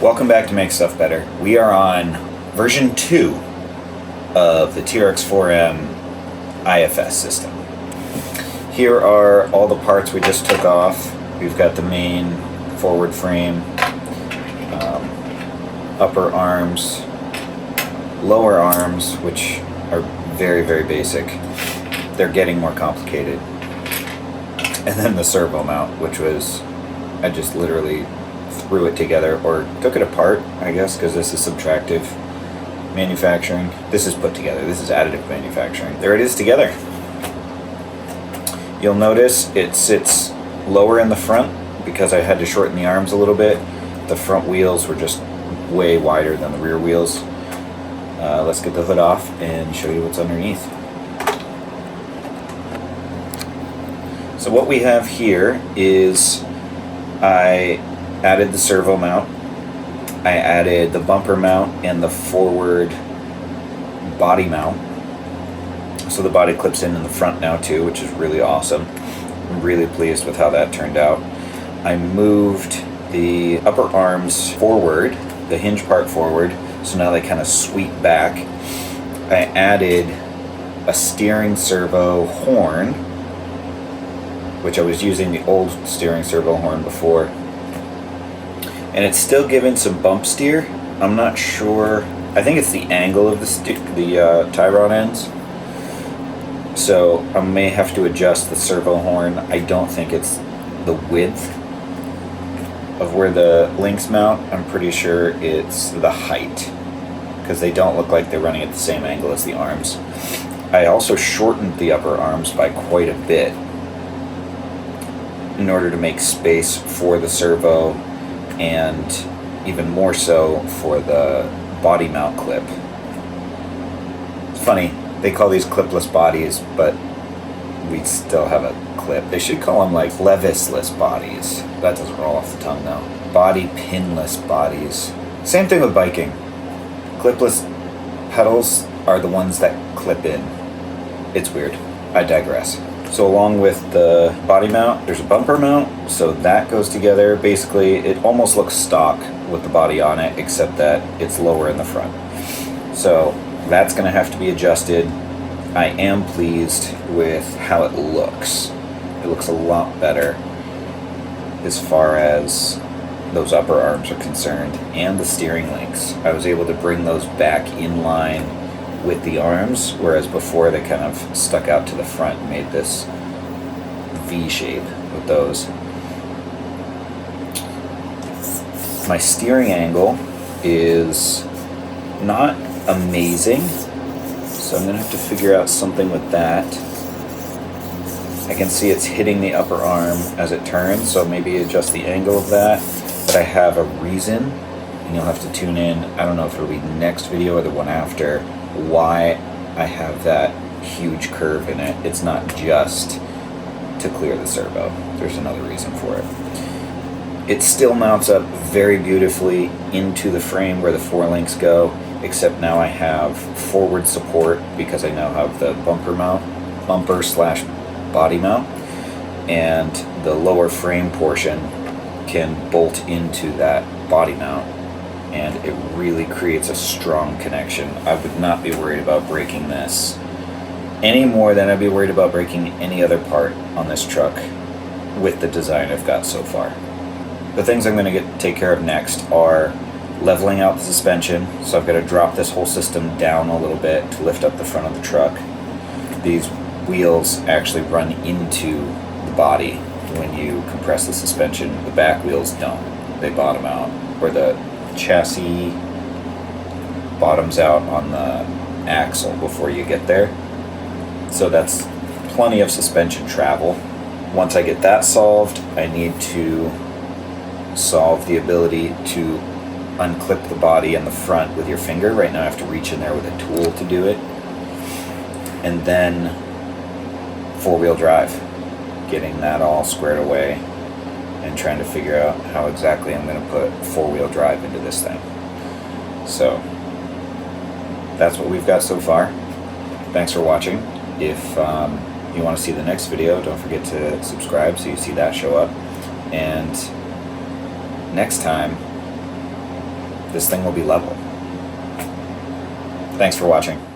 Welcome back to Make Stuff Better. We are on version 2 of the TRX4m IFS system. Here are all the parts we just took off. We've got the main forward frame, upper arms, lower arms, which are very basic. They're getting more complicated. And then the servo mount, which was, I just literally threw it together, or took it apart, I guess, because this is subtractive manufacturing. This is put together. This is additive manufacturing. There it is together. You'll notice it sits lower in the front because I had to shorten the arms a little bit. The front wheels were just way wider than the rear wheels. Let's get the hood off and show you what's underneath. So what we have here is I added the servo mount, I added the bumper mount and the forward body mount. So the body clips in the front now too, which is really awesome. I'm really pleased with how that turned out. I moved the upper arms forward, the hinge part forward, so now they kind of sweep back. I added a steering servo horn, which I was using the old steering servo horn before. And it's still giving some bump steer. I'm not sure. I think it's the angle of the tie rod ends. So I may have to adjust the servo horn. I don't think it's the width of where the links mount. I'm pretty sure it's the height, because they don't look like they're running at the same angle as the arms. I also shortened the upper arms by quite a bit in order to make space for the servo, and even more so for the body mount clip. It's funny, they call these clipless bodies, but we still have a clip. They should call them like levisless bodies. That doesn't roll off the tongue though. Body pinless bodies. Same thing with biking. Clipless pedals are the ones that clip in. It's weird. I digress. So along with the body mount, there's a bumper mount, so that goes together. Basically, it almost looks stock with the body on it, except that it's lower in the front. So that's gonna have to be adjusted. I am pleased with how it looks. It looks a lot better as far as those upper arms are concerned, and the steering links. I was able to bring those back in line with the arms, whereas before they kind of stuck out to the front and made this V shape with those. My steering angle is not amazing, so I'm gonna have to figure out something with that. I can see it's hitting the upper arm as it turns, so maybe adjust the angle of that, but I have a reason, and you'll have to tune in. I don't know if it'll be next video or the one after, why I have that huge curve in it. It's not just to clear the servo. There's another reason for it. It still mounts up very beautifully into the frame where the four links go, except now I have forward support because I now have the bumper slash body mount, and the lower frame portion can bolt into that body mount, and it really creates a strong connection. I would not be worried about breaking this any more than I'd be worried about breaking any other part on this truck with the design I've got so far. The things I'm going to take care of next are leveling out the suspension, so I've got to drop this whole system down a little bit to lift up the front of the truck. These wheels actually run into the body when you compress the suspension. The back wheels don't. They bottom out, or the chassis bottoms out on the axle before you get there. So that's plenty of suspension travel. Once I get that solved, I need to solve the ability to unclip the body and the front with your finger. Right now I have to reach in there with a tool to do it. And then four-wheel drive, getting that all squared away and trying to figure out how exactly I'm going to put four-wheel drive into this thing. So that's what we've got so far. Thanks for watching. If you want to see the next video, don't forget to subscribe so you see that show up. And next time, this thing will be level. Thanks for watching.